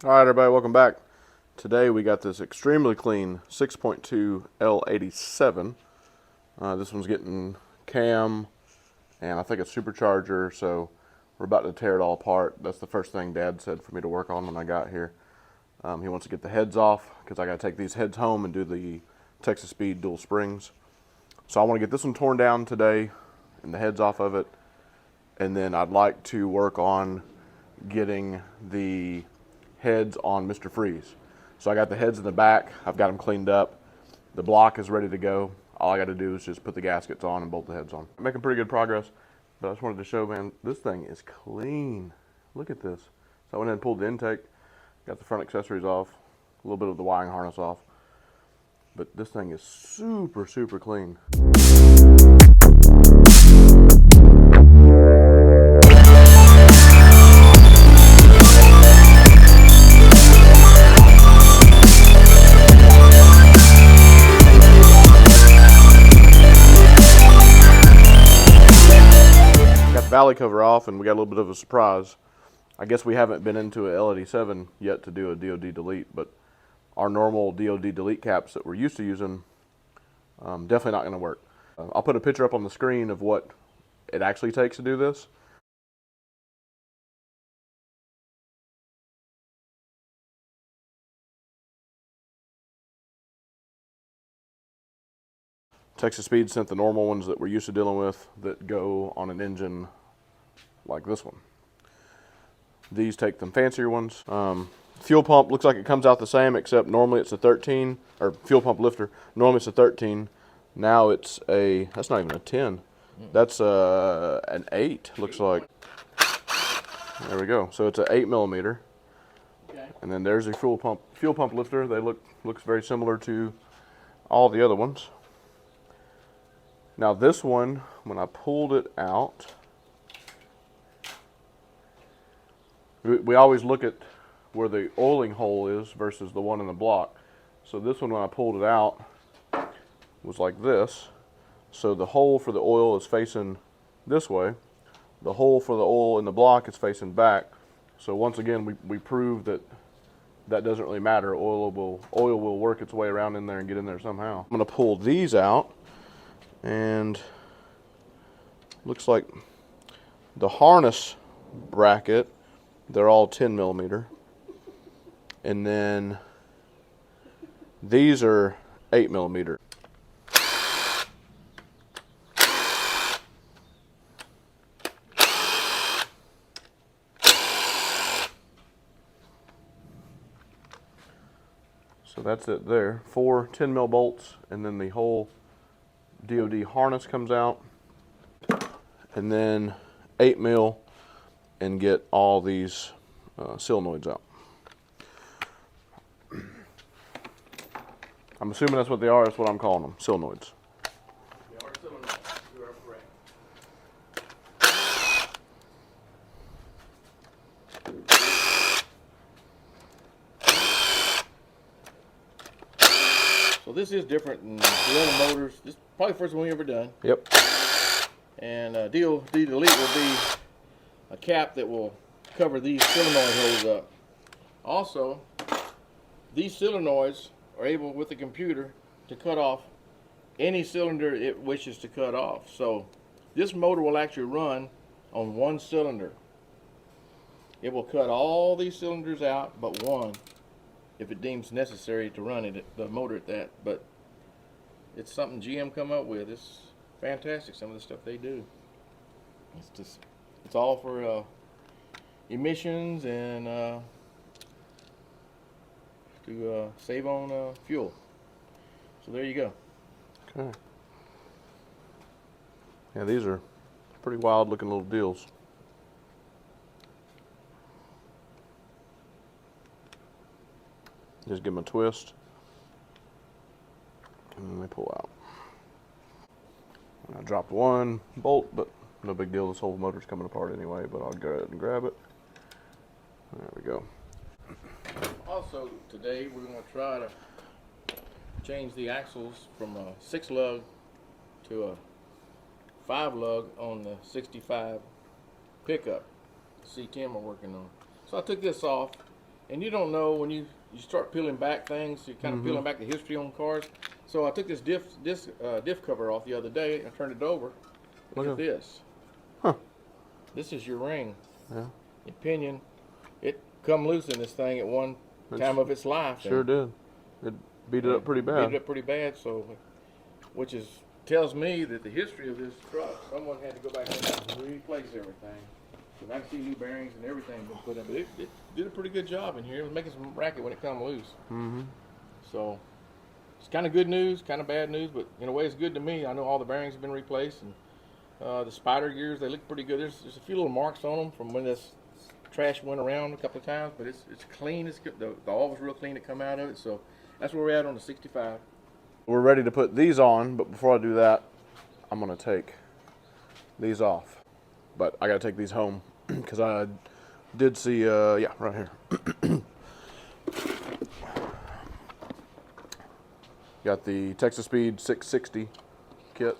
Alright everybody, welcome back. Today we got this extremely clean 6.2 L87. This one's getting cam and I think a supercharger, so we're about to tear it all apart. That's the first thing Dad said for me to work on when I got here. He wants to get the heads off because I got to take these heads home and do the Texas Speed dual springs. So I want to get this one torn down today and the heads off of it, and then I'd like to work on getting the heads on Mr. Freeze. So I got the heads in the back, I've got them cleaned up, the block is ready to go. All I got to do is just put the gaskets on and bolt the heads on. I'm making pretty good progress, but I just wanted to show, man, this thing is clean. Look at this. So I went ahead and pulled the intake, got the front accessories off, a little bit of the wiring harness off, but this thing is super, super clean. Valley cover off, and we got a little bit of a surprise. I guess we haven't been into a L87 yet to do a DOD delete, but our normal DOD delete caps that we're used to using, definitely not going to work. I'll put a picture up on the screen of what it actually takes to do this. Texas Speed sent the normal ones that we're used to dealing with that go on an engine like this one. These take them fancier ones. Fuel pump looks like it comes out the same, except normally it's a 13, or fuel pump lifter. Normally it's a 13. Now it's a, that's not even a 10. That's an 8, looks like. There we go. So it's an 8 millimeter. Okay. And then there's a fuel pump lifter. They looks very similar to all the other ones. Now this one, when I pulled it out, we always look at where the oiling hole is versus the one in the block. So this one, when I pulled it out, was like this. So the hole for the oil is facing this way. The hole for the oil in the block is facing back. So once again, we proved that that doesn't really matter. Oil will work its way around in there and get in there somehow. I'm gonna pull these out, and looks like the harness bracket, they're all 10 millimeter. And then these are 8 millimeter. So that's it there. 4 10 mil bolts, and then the whole DOD harness comes out. And then 8 mil and get all these solenoids out. I'm assuming that's what they are. That's what I'm calling them, solenoids. They are solenoids. You are correct. So this is different than the other motors. This is probably the first one we've ever done. Yep. And DOD delete will be a cap that will cover these solenoid holes up. Also, these solenoids are able, with the computer, to cut off any cylinder it wishes to cut off. So this motor will actually run on one cylinder. It will cut all these cylinders out but one if it deems necessary to run the motor at that. But it's something GM come up with. It's fantastic, some of the stuff they do. It's all for emissions and to save on fuel. So there you go. Okay. Yeah, these are pretty wild looking little deals. Just give them a twist, and then they pull out. I dropped one bolt, but no big deal. This whole motor's coming apart anyway, but I'll go ahead and grab it. There we go. Also, today we're going to try to change the axles from a 6 lug to a 5 lug on the 65 pickup C10 we're working on. So I took this off And you don't know when you start peeling back things, you're kind of peeling back the history on cars. So I took this diff cover off the other day and turned it over. Look at this. Huh. This is your ring. Yeah. Your pinion. It come loose in this thing at one time of its life. Sure did. It beat it up pretty bad. Beat it up pretty bad. So, which tells me that the history of this truck, someone had to go back and replace everything. So I can see new bearings and everything been put in, but it did a pretty good job in here. It was making some racket when it come loose. So it's kind of good news, kind of bad news, but in a way it's good to me. I know all the bearings have been replaced, and the spider gears, they look pretty good. There's a few little marks on them from when this trash went around a couple of times, but it's clean. It's good. The oil was real clean to come out of it, so that's where we're at on the 65. We're ready to put these on, but before I do that, I'm gonna take these off. But I gotta take these home because I did see, yeah, right here. Got the Texas Speed 660 kit.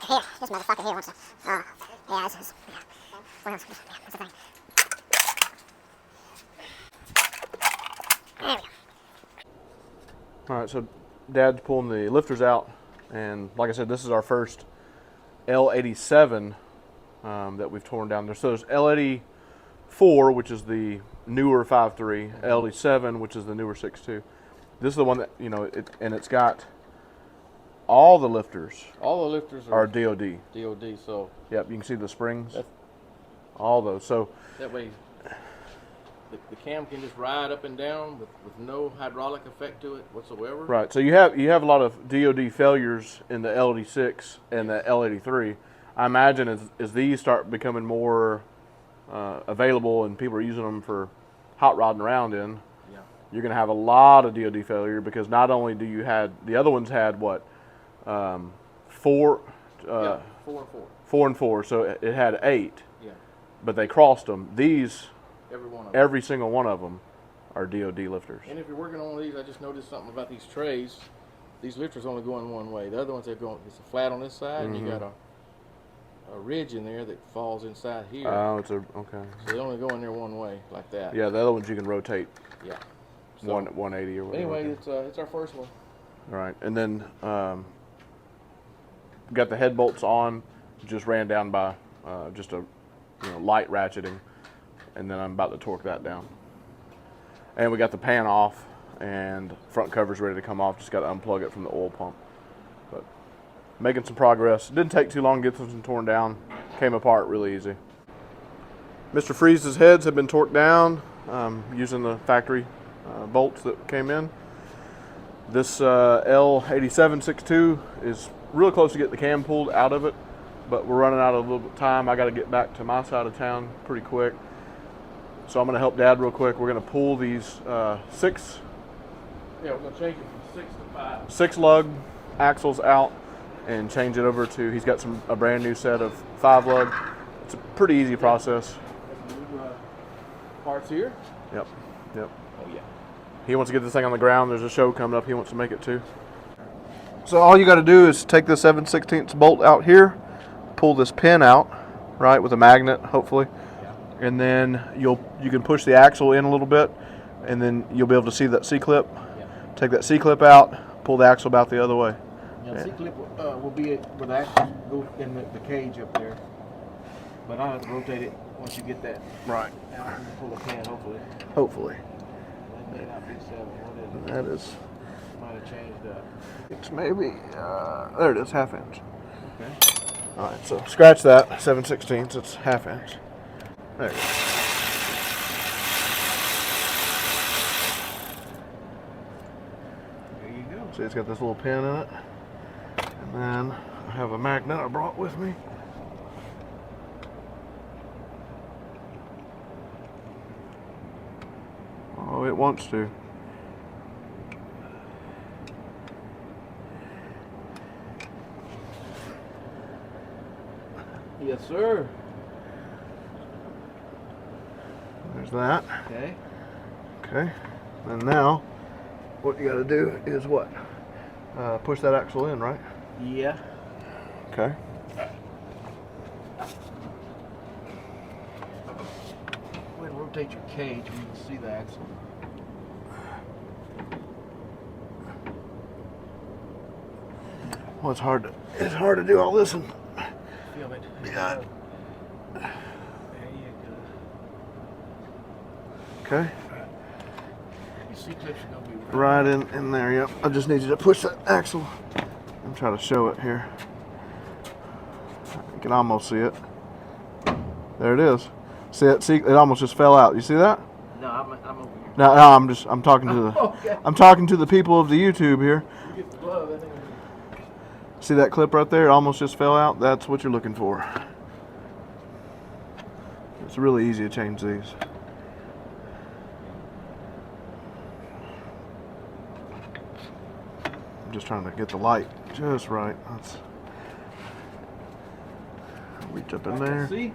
Oh, this motherfucker here wants to, yeah, this is, yeah. What else? Yeah, what's the thing? There we go. All right, so Dad's pulling the lifters out, and like I said, this is our first L87 that we've torn down there. So there's L84, which is the newer 5.3, L87, which is the newer 6.2. This is the one that, you know, it's got all the lifters. All the lifters are DOD. DOD, so. Yep, you can see the springs. All those. So that way the cam can just ride up and down with no hydraulic effect to it whatsoever. Right. So you have a lot of DOD failures in the L86 and the L83. I imagine as these start becoming more available and people are using them for hot rodding around in, you're going to have a lot of DOD failure, because not only do you had the other ones had what 4 4 and 4. 4 and 4, so it had 8. Yeah. But they crossed them. These, every single one of them, are DOD lifters. And if you're working on these, I just noticed something about these trays. These lifters only go in one way. The other ones, they're going, it's a flat on this side, and you got a ridge in there that falls inside here. Oh, it's okay. So they only go in there one way, like that. Yeah, the other ones you can rotate. Yeah. So, 180 or whatever. Anyway, it's our first one. All right, and then got the head bolts on. Just ran down by just a light ratcheting, and then I'm about to torque that down. And we got the pan off, and front cover's ready to come off. Just got to unplug it from the oil pump. But making some progress. Didn't take too long to get this one torn down. Came apart really easy. Mr. Freeze's heads have been torqued down using the factory bolts that came in. This L87 6.2 is really close to getting the cam pulled out of it, but we're running out of a little bit of time. I got to get back to my side of town pretty quick. So I'm going to help Dad real quick. We're going to pull these 6 Yeah, we're going to change it from 6 to 5. 6 lug axles out and change it over to, he's got a brand new set of 5 lug. It's a pretty easy process. New parts here. Yep. Oh yeah. He wants to get this thing on the ground. There's a show coming up. He wants to make it too. So all you got to do is take the 7/16 bolt out here, pull this pin out, right, with a magnet, hopefully, and then you can push the axle in a little bit, and then you'll be able to see that C-clip. Yeah. Take that C-clip out, pull the axle about the other way. Yeah, C-clip will be where the axle goes in the cage up there. But I'll have to rotate it once you get that Right. out and pull the pin, hopefully. Hopefully. That may not be 7. What is it? That is, Might have changed up. it's maybe, there it is, half inch. Okay. All right, so scratch that, 7/16, it's half inch. There you go. There you go. See, it's got this little pin in it. And then I have a magnet I brought with me. Oh, it wants to. Yes, sir. There's that. Okay. Okay. And now, what you got to do is what? Push that axle in, right? Yeah. Okay. Go ahead and rotate your cage when you can see the axle. Well, it's hard to do all this and Feel it. yeah. There you Okay. go. Your C-clips are going to be Right in there, yep. I just need you to push that axle. I'm trying to show it here. You can almost see it. There it is. See it? See, it almost just fell out. You see that? No, I'm over here. No, I'm talking to the Okay. I'm talking to the people of the YouTube here. You get the glove, I think. See that clip right there? It almost just fell out. That's what you're looking for. It's really easy to change these. I'm just trying to get the light just right. Let's reach up in there. See?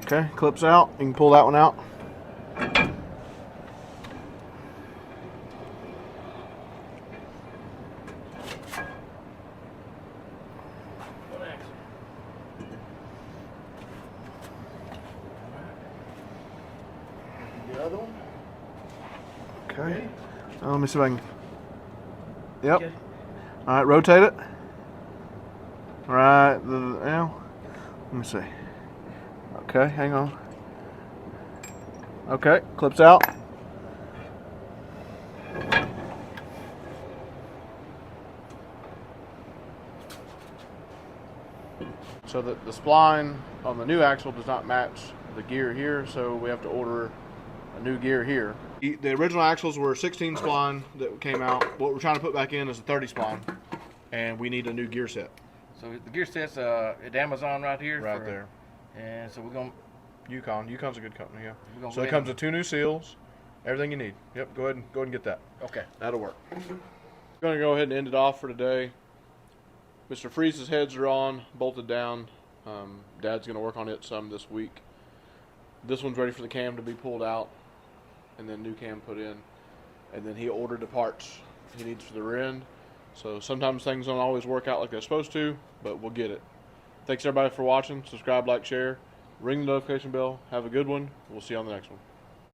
Okay, clips out. You can pull that one out. The other one? Okay. Let me see if I can. Yep. Okay. All right, rotate it. Right now. Let me see. Okay, hang on. Okay, clips out. So the spline on the new axle does not match the gear here, so we have to order a new gear here. The original axles were 16 spline that came out. What we're trying to put back in is a 30 spline, and we need a new gear set. So the gear set's at Amazon right here. Right there. And so we're going to Yukon's a good company, yeah. We're gonna So go it ahead comes with 2 new seals, everything you need. Yep, go ahead and get that. Okay. That'll work. Going to go ahead and end it off for today. Mr. Freeze's heads are on, bolted down. Dad's going to work on it some this week. This one's ready for the cam to be pulled out, and then new cam put in. And then he ordered the parts he needs for the rear end. So sometimes things don't always work out like they're supposed to, but we'll get it. Thanks everybody for watching. Subscribe, like, share. Ring the notification bell. Have a good one. We'll see you on the next one.